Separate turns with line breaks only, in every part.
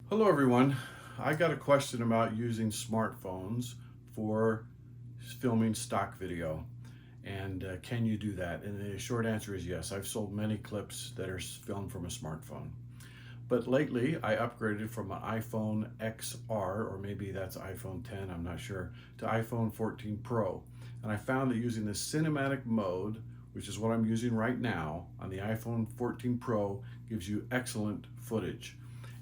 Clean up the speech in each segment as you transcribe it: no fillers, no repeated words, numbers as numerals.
Hello everyone. I got a question about using smartphones for filming stock video. And can you do that? And the short answer is yes. I've sold many clips that are filmed from a smartphone. But lately I upgraded from an iPhone XR, or maybe that's iPhone 10, I'm not sure, to iPhone 14 Pro. And I found that using the cinematic mode, which is what I'm using right now on the iPhone 14 Pro, gives you excellent footage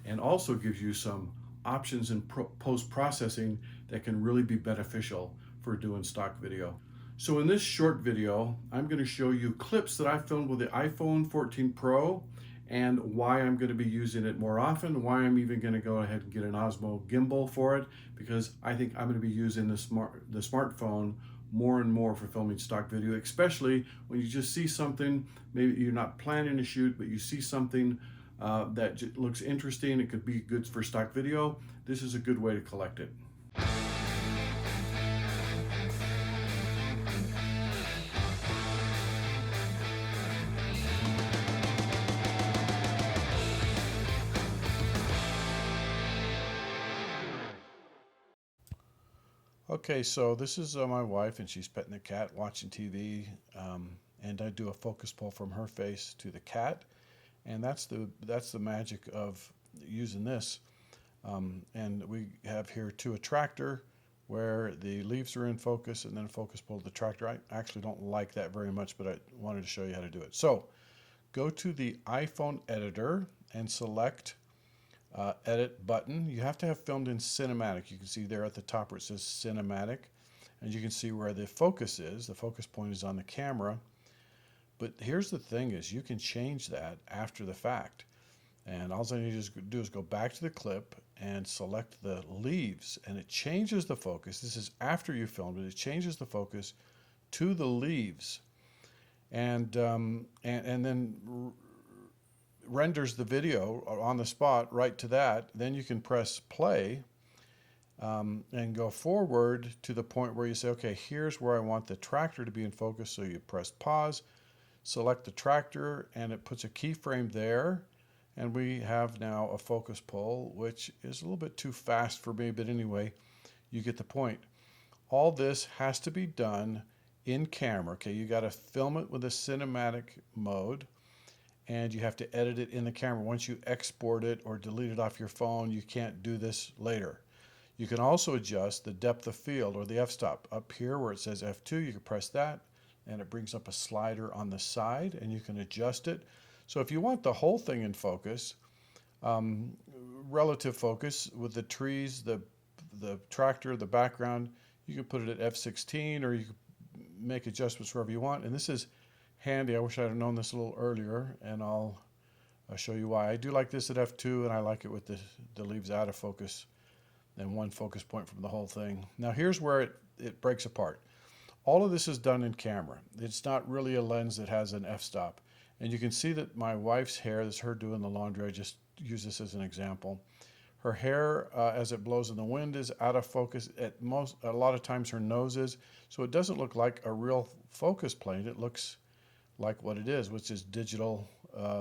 and also gives you some options in post-processing that can really be beneficial for doing stock video. So in this short video, I'm going to show you clips that I filmed with the iPhone 14 Pro and why I'm going to be using it more often, why I'm even going to go ahead and get an Osmo gimbal for it, because I think I'm going to be using the smartphone more and more for filming stock video, especially when you just see something, maybe you're not planning to shoot, but you see something that looks interesting. It could be good for stock video. This is a good way to collect it. Okay, so this is my wife, and she's petting the cat, watching TV, and I do a focus pull from her face to the cat, and that's the magic of using this. And we have here to a tractor where the leaves are in focus, and then a focus pull to the tractor. I actually don't like that very much, but I wanted to show you how to do it. So go to the iPhone editor and select edit button. You have to have filmed in cinematic. You can see there at the top where it says cinematic, and you can see where the focus is. The focus point is on the camera. But here's the thing is you can change that after the fact. And all I need to do is go back to the clip and select the leaves, and it changes the focus. This is after you filmed it. It changes the focus to the leaves, and then renders the video on the spot right to that. Then you can press play and go forward to the point where you say, okay, here's where I want the tractor to be in focus. So you press pause, select the tractor, and it puts a keyframe there. And we have now a focus pull, which is a little bit too fast for me, but anyway, you get the point. All this has to be done in camera. Okay, you got to film it with a cinematic mode, and you have to edit it in the camera. Once you export it or delete it off your phone, you can't do this later. You can also adjust the depth of field, or the f-stop. Up here where it says F2, you can press that, and it brings up a slider on the side, and you can adjust it. So if you want the whole thing in focus, um, relative focus with the trees, the tractor, the background, you can put it at F16, or you can make adjustments wherever you want. And this is handy. I wish I'd have known this a little earlier, and I'll show you why. I do like this at F2, and I like it with the leaves out of focus and one focus point from the whole thing. Now here's where it breaks apart. All of this is done in camera. It's not really a lens that has an f-stop. And you can see that my wife's hair, this is her doing the laundry, I just use this as an example. Her hair, as it blows in the wind, is out of focus. A lot of times her nose is. So it doesn't look like a real focus plane. It looks like what it is, which is digital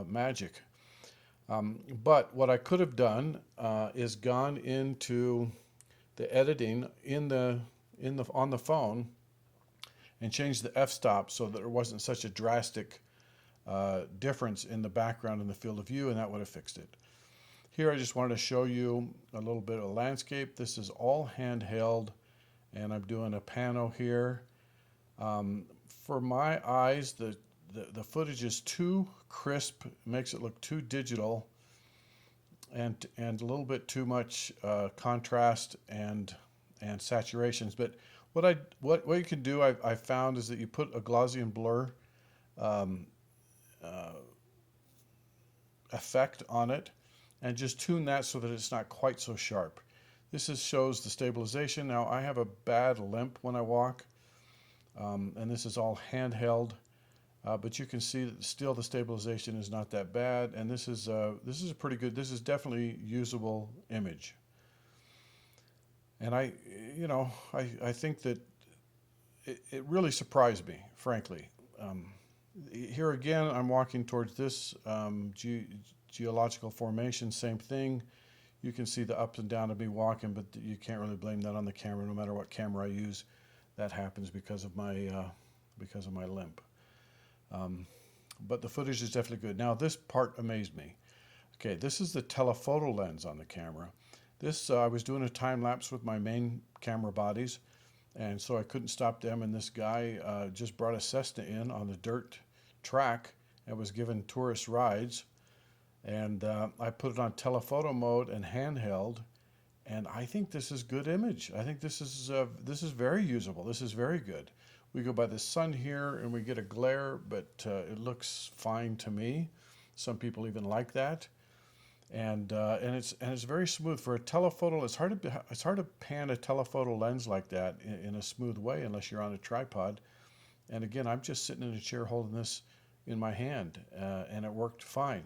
magic. But what I could have done is gone into the editing on the phone and changed the f-stop so that there wasn't such a drastic difference in the background and the field of view, and that would have fixed it. Here I just wanted to show you a little bit of landscape. This is all handheld, and I'm doing a pano here. For my eyes, the footage is too crisp, makes it look too digital, and a little bit too much contrast and saturations. But what you can do, I found, is that you put a Gaussian blur um, uh, effect on it, and just tune that so that it's not quite so sharp. This shows the stabilization. Now I have a bad limp when I walk, and this is all handheld. But you can see that still the stabilization is not that bad, and this is a pretty good. This is definitely usable image. And I think that it really surprised me, frankly. Here again, I'm walking towards this geological formation. Same thing. You can see the ups and downs of me walking, but you can't really blame that on the camera. No matter what camera I use, that happens because of my limp. But the footage is definitely good. Now this part amazed me. Okay, this is the telephoto lens on the camera. This I was doing a time lapse with my main camera bodies, and so I couldn't stop them. And this guy just brought a Cessna in on the dirt track and was giving tourist rides. And I put it on telephoto mode and handheld, and I think this is good image. I think this is very usable. This is very good. We go by the sun here and we get a glare, but it looks fine to me. Some people even like that, and it's very smooth for a telephoto. It's hard to pan a telephoto lens like that in a smooth way unless you're on a tripod. And again, I'm just sitting in a chair holding this in my hand, and it worked fine.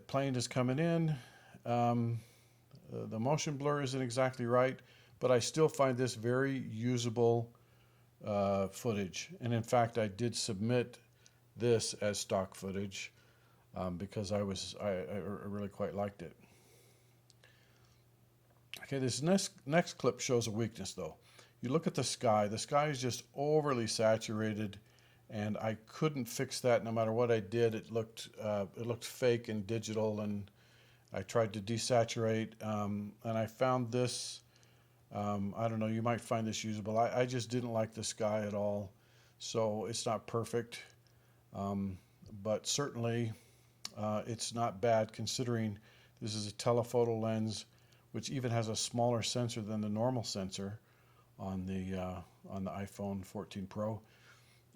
Plane is coming in. The motion blur isn't exactly right, but I still find this very usable footage. And in fact, I did submit this as stock footage because I really quite liked it. Okay, this next clip shows a weakness though. You look at the sky. The sky is just overly saturated, and I couldn't fix that. No matter what I did, it looked fake and digital. And I tried to desaturate, and I found this. I don't know. You might find this usable. I just didn't like the sky at all, so it's not perfect, but certainly it's not bad considering this is a telephoto lens, which even has a smaller sensor than the normal sensor on the iPhone 14 Pro.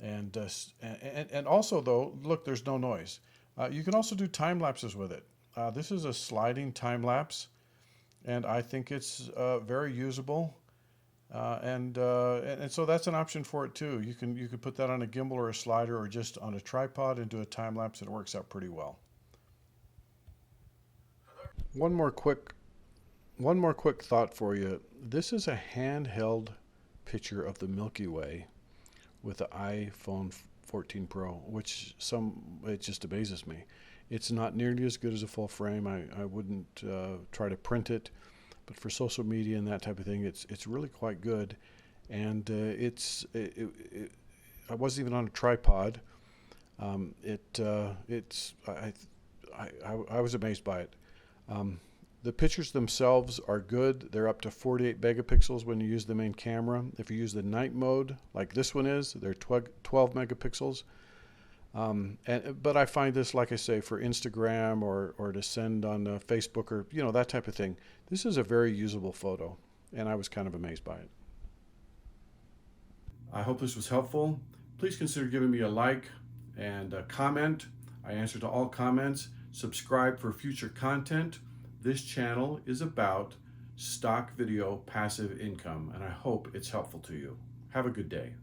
And also though, look, there's no noise. You can also do time lapses with it. This is a sliding time lapse, and I think it's very usable. And so that's an option for it too. You can put that on a gimbal or a slider or just on a tripod and do a time lapse, and it works out pretty well. One more quick thought for you. This is a handheld picture of the Milky Way with the iPhone 14 Pro, which it just amazes me. It's not nearly as good as a full frame. I wouldn't try to print it, but for social media and that type of thing, it's really quite good. And I wasn't even on a tripod. I was amazed by it. The pictures themselves are good. They're up to 48 megapixels when you use the main camera. If you use the night mode, like this one is, they're 12 megapixels. But I find this, like I say, for Instagram or to send on Facebook or that type of thing. This is a very usable photo, and I was kind of amazed by it. I hope this was helpful. Please consider giving me a like and a comment. I answer to all comments. Subscribe for future content. This channel is about stock video passive income, and I hope it's helpful to you. Have a good day.